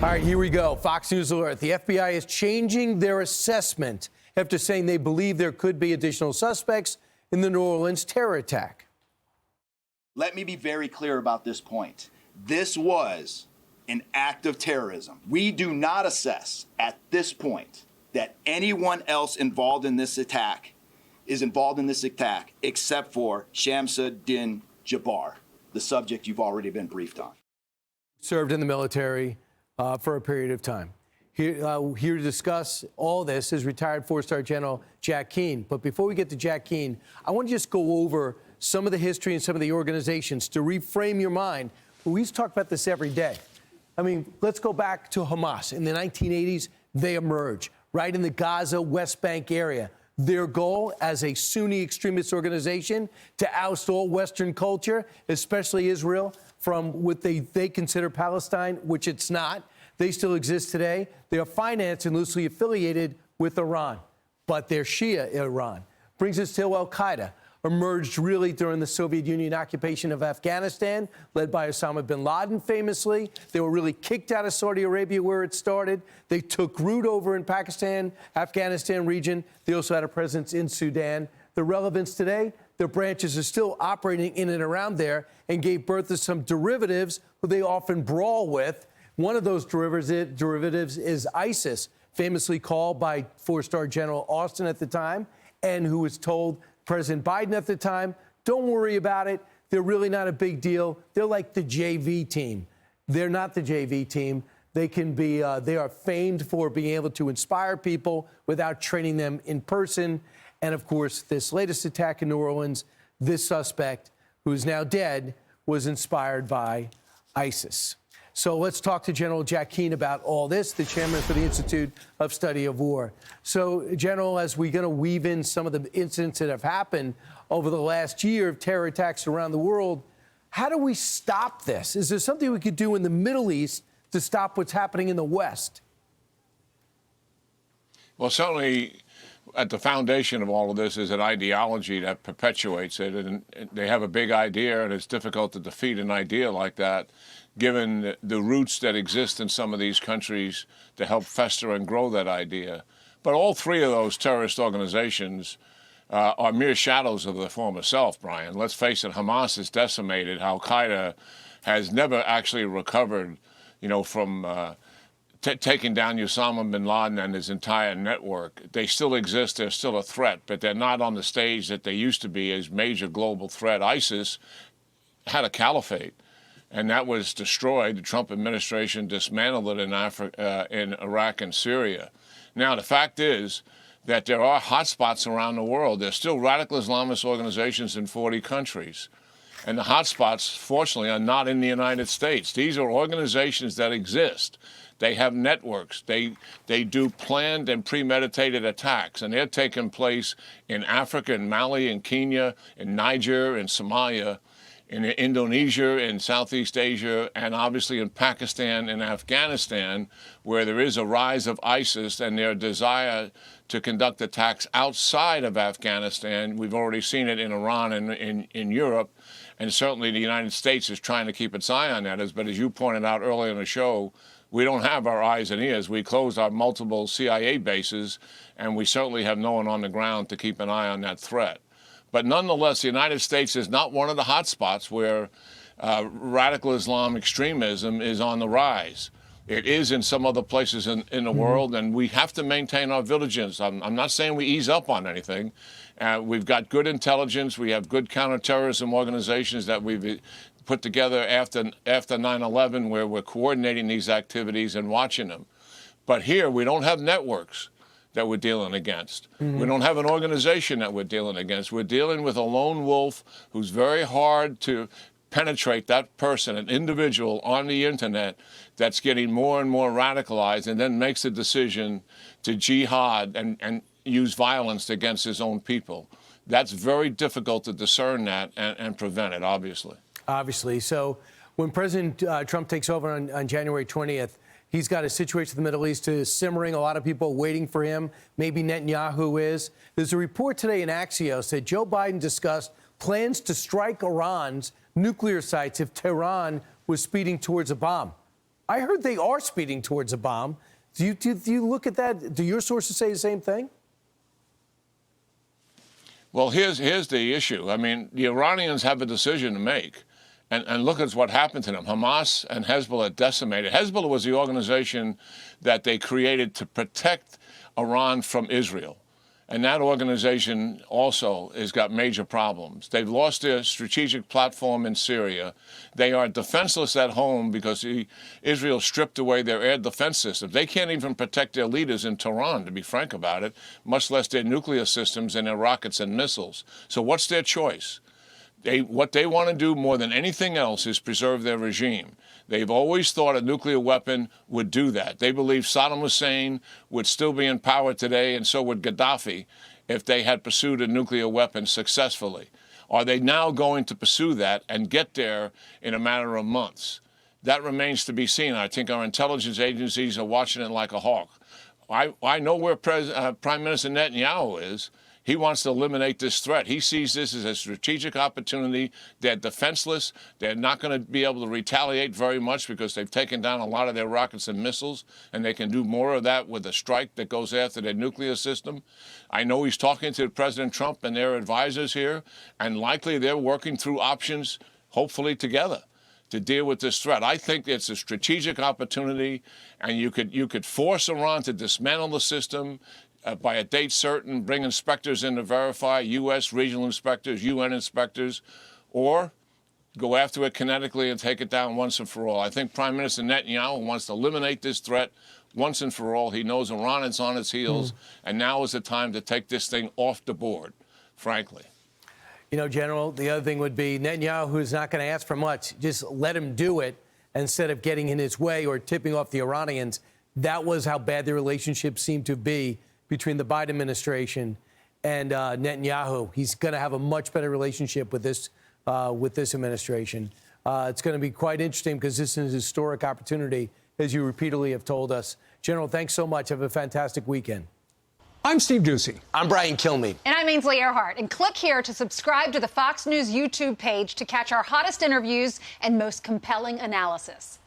All right, here we go. Fox News alert. The FBI is changing their assessment after saying they believe there could be additional suspects in the New Orleans terror attack. Let me be very clear about this point. This was an act of terrorism. We do not assess at this point that anyone else involved in this attack is involved in this attack except for Shamsuddin Jabbar, the subject you've already been briefed on. Served in the military for a period of time. Here to discuss all this is retired four-star General Jack Keane. But before we get to Jack Keane, I want to just go over some of the history and some of the organizations to reframe your mind. We used to talk about this every day. I mean, let's go back to Hamas. In the 1980s, they emerged right in the Gaza West Bank area. Their goal as a Sunni extremist organization to oust all Western culture, especially Israel, from what they consider Palestine, which it's not. They still exist today. They are financed and loosely affiliated with Iran, but they're Shia Iran. Brings us to Al-Qaeda, emerged really during the Soviet Union occupation of Afghanistan, led by Osama bin Laden famously. They were really kicked out of Saudi Arabia where it started. They took root over in Pakistan, Afghanistan region. They also had a presence in Sudan. The relevance today, their branches are still operating in and around there and gave birth to some derivatives who they often brawl with. One of those derivatives is ISIS, famously called by four-star General Austin at the time, and who was told President Biden at the time, don't worry about it. They're really not a big deal. They're like the JV team. They're not the JV team. They can be, they are famed for being able to inspire people without training them in person. And of course, this latest attack in New Orleans, this suspect, who is now dead, was inspired by ISIS. So let's talk to General Jack Keane about all this, the chairman for the Institute of Study of War. So, General, as we're going to weave in some of the incidents that have happened over the last year of terror attacks around the world, how do we stop this? Is there something we could do in the Middle East to stop what's happening in the West? Well, certainly at the foundation of all of this is an ideology that perpetuates it. And they have a big idea, and it's difficult to defeat an idea like that, given the roots that exist in some of these countries to help fester and grow that idea. But all three of those terrorist organizations are mere shadows of their former self, Brian. Let's face it, Hamas is decimated. Al-Qaeda has never actually recovered, from taking down Osama bin Laden and his entire network. They still exist. They're still a threat, but they're not on the stage that they used to be as major global threat. ISIS had a caliphate, and that was destroyed. The Trump administration dismantled it in Iraq and Syria. Now, the fact is that there are hotspots around the world. There's still radical Islamist organizations in 40 countries. And the hotspots, fortunately, are not in the United States. These are organizations that exist. They have networks. They do planned and premeditated attacks, and they're taking place in Africa, in Mali, in Kenya, in Niger, in Somalia, in Indonesia, in Southeast Asia, and obviously in Pakistan and Afghanistan, where there is a rise of ISIS and their desire to conduct attacks outside of Afghanistan. We've already seen it in Iran and in Europe, and certainly the United States is trying to keep its eye on that. But as you pointed out earlier in the show, we don't have our eyes and ears. We closed our multiple CIA bases, and we certainly have no one on the ground to keep an eye on that threat. But nonetheless, the United States is not one of the hotspots where radical Islam extremism is on the rise. It is in some other places in the world, and we have to maintain our vigilance. I'm not saying we ease up on anything. We've got good intelligence. We have good counterterrorism organizations that we've put together after 9/11, where we're coordinating these activities and watching them. But here, we don't have networks that we're dealing against. We don't have an organization that we're dealing against. We're dealing with a lone wolf who's very hard to penetrate, that person, an individual on the internet that's getting more and more radicalized and then makes a decision to jihad and use violence against his own people. That's very difficult to discern that and prevent it, obviously. Obviously. So when President Trump takes over on January 20th, he's got a situation in the Middle East simmering, a lot of people waiting for him. Maybe Netanyahu is. There's a report today in Axios that Joe Biden discussed plans to strike Iran's nuclear sites if Tehran was speeding towards a bomb. I heard they are speeding towards a bomb. Do you look at that? Do your sources say the same thing? Well, here's the issue. I mean, the Iranians have a decision to make. And look at what happened to them. Hamas and Hezbollah decimated. Hezbollah was the organization that they created to protect Iran from Israel. And that organization also has got major problems. They've lost their strategic platform in Syria. They are defenseless at home because Israel stripped away their air defense system. They can't even protect their leaders in Tehran, to be frank about it, much less their nuclear systems and their rockets and missiles. So what's their choice? What they want to do more than anything else is preserve their regime. They've always thought a nuclear weapon would do that. They believe Saddam Hussein would still be in power today, and so would Gaddafi, if they had pursued a nuclear weapon successfully. Are they now going to pursue that and get there in a matter of months? That remains to be seen. I think our intelligence agencies are watching it like a hawk. I know where Prime Minister Netanyahu is. He wants to eliminate this threat. He sees this as a strategic opportunity. They're defenseless. They're not going to be able to retaliate very much because they've taken down a lot of their rockets and missiles, and they can do more of that with a strike that goes after their nuclear system. I know he's talking to President Trump and their advisors here, and likely they're working through options, hopefully together, to deal with this threat. I think it's a strategic opportunity, and you could force Iran to dismantle the system, by a date certain, bring inspectors in to verify, U.S. regional inspectors, UN inspectors, or go after it kinetically and take it down once and for all. I think Prime Minister Netanyahu wants to eliminate this threat once and for all. He knows Iran is on its heels, and now is the time to take this thing off the board, frankly. You know, General, the other thing would be Netanyahu is not going to ask for much. Just let him do it instead of getting in his way or tipping off the Iranians. That was how bad the relationship seemed to be between the Biden administration and Netanyahu. He's going to have a much better relationship with this administration. It's going to be quite interesting because this is a historic opportunity, as you repeatedly have told us. General, thanks so much. Have a fantastic weekend. I'm Steve Doocy. I'm Brian Kilmeade. And I'm Ainsley Earhart. And click here to subscribe to the Fox News YouTube page to catch our hottest interviews and most compelling analysis.